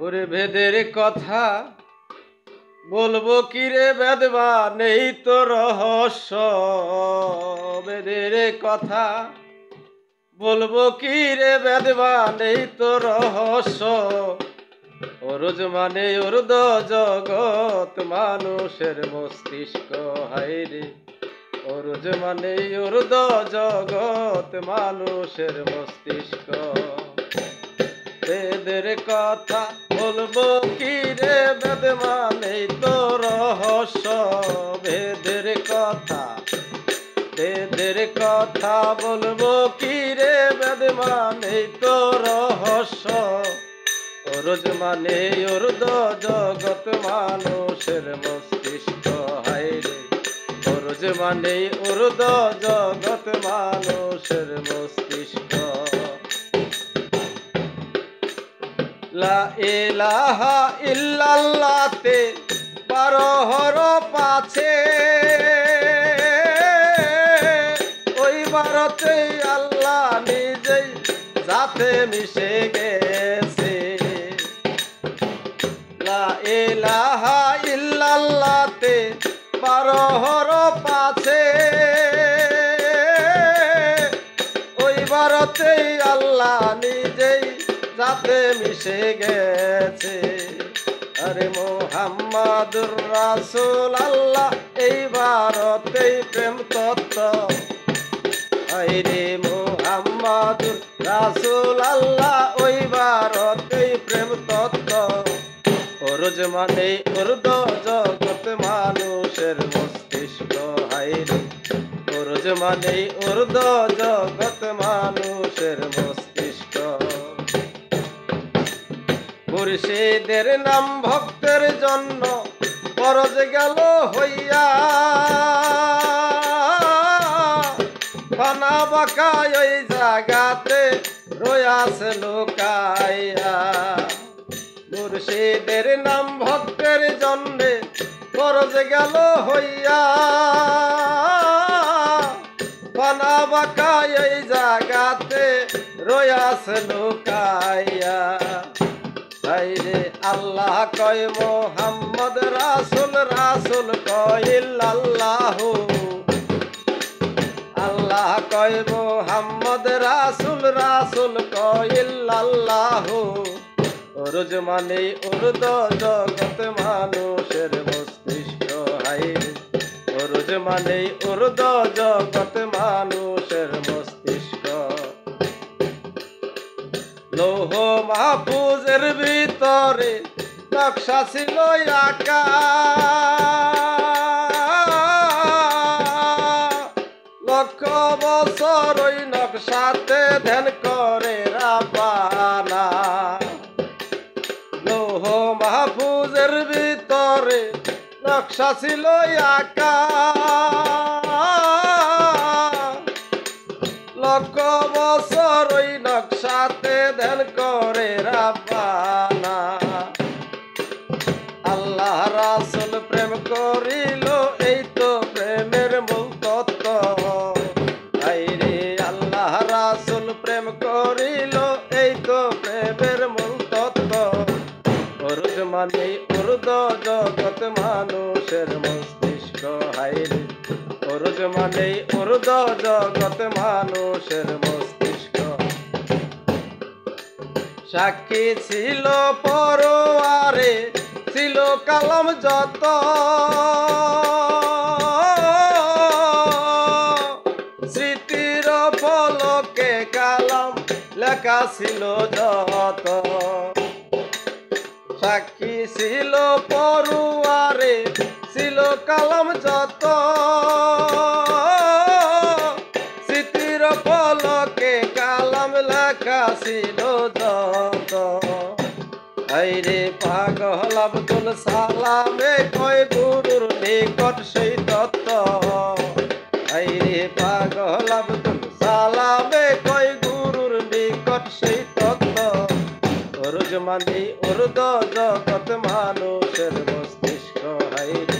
ওরে ভেদের কথা বলবো কি রে বেদবা নেই তো রহস্য। ভেদের কথা বলবো কি রে বেদবা নেই তো রহস্য। অরুজ মানে উর্দ জগৎ মানুষের মস্তিষ্ক হাইরে। অরুজ মানে উর্দ জগৎ মানুষের মস্তিষ্ক। বেদের কথা বলবো কি রে বেদ মানে তো রহস্য। বেদের কথা বলবো কি রে বেদ মানে তো রহস্য। অরুজ মানে উর্দ জগৎ মানুষের মস্তিষ্ক হাইরে। অরুজ মানে উর্দ জগৎ মানুষের মস্তিষ্ক। লা ইলাহা ইল্লাল্লাহতে 12 হরফ আছে। ওই 12তে আল্লাহ নিজেই যাতে মিশে গেছে। লা ইলাহা ইল্লাল্লাহতে 12 হরফ আছে। ওই 12তেই আল্লাহ নিজেই যাতে মিশে গেছে। আরে মুহাম্মাদুর রাসূল আল্লাহ এই 12তেই প্রেম তত্ত্ব। আরে মুহাম্মাদুর রাসূল আল্লাহ ওই 12তেই প্রেম তত্ত্ব। অরুজ মানে উর্দ জগৎ মানুষের মস্তিষ্ক হাইরে। অরুজ মানে উর্দ জগৎ মানুষের মস্তিষ্ক। মুর্শিদের নাম ভক্তের জন্য ফরজ গেল হইয়া। ফানা বাঁকা ওই জায়গাতে রয়াছে লুকাইয়া। মুর্শিদের নাম ভক্তের জন্যে ফরজ গেল হইয়া। ফানা বাঁকা এই জায়গাতে রয়াছে লুকাইয়া। তাইরে আল্লাহ কয় মুহাম্মদ রাসূল, রাসূল কয় ইল্লাল্লাহু। আল্লাহ কয় মুহাম্মদ রাসূল, রাসূল কয় ইল্লাল্লাহু। অরুজ মানে উর্দ জগৎ মানুষের মস্তিষ্ক হাইরে। অরুজ মানে উর্দ জগৎ মানুষের মস্তিষ্ক। লৌহ মাহফুজের ভিতরে নকশা ছিল আঁকা। লক্ষ বছর ওই নকশাতে ধ্যান করে রাব্বানা। লৌহ মাহফুজের ভিতরে নকশা ছিল আঁকা। লক্ষ বছর ওই নকশাতে ধ্যান করে রাব্বানা। আল্লাহ রাসূল প্রেম করিল এই তো প্রেমের মূল তত্ত্ব। আইরে আল্লাহ রাসূল প্রেম করিল এই তো প্রেমের মূল তত্ত্ব। অরুজ মানে উর্দ জগৎ মানুষের মস্তিষ্ক হাইরে। অরুজ মানে উর্দ জগৎ মানুষের মস্তিষ্ক। সাক্ষী ছিল পরোয়ারে ছিল কালাম যত। স্মৃতির ফলকে কালাম লেখা ছিল যত। সাক্ষী ছিল পরোয়ারে ছিল কালাম যত। স্মৃতির ফলকে কালাম লেখা ছিল যত। হাইরে পাগল আব্দুল সালামে কয় গুরুর নিকট সেই তত্ত্ব। হাইরে পাগল আব্দুল সালামে কয় গুরুর নিকট সেই তত্ত্ব। অরুজ মানে উর্দ জগৎ মানুষের মস্তিষ্ক হাইরে।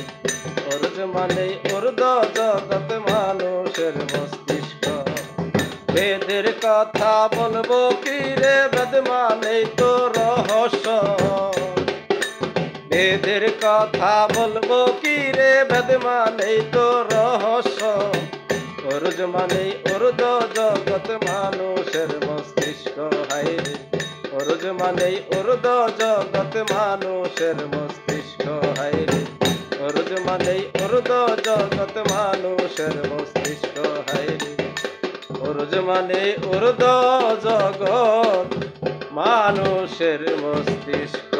অরুজ মানে উর্দ জগৎ মানুষের মস্তিষ্ক। বেদের কথা বলবো কি রে, বেদ মানেই তো রহস্য। বেদের কথা বলবো কি রে, বেদ মানেই তো রহস্য। অরুজ মানেই অরুদ জগৎ মানুষের মস্তিষ্ক হায় রে। অরুজ মানেই অরুদ জগৎ মানুষের মস্তিষ্ক হায় রে। অরুজ মানেই অরুদ জগৎ মানুষের মস্তিষ্ক হায় রে। অরুজ মানে অরুদ জগৎ মানুষের মস্তিষ্ক।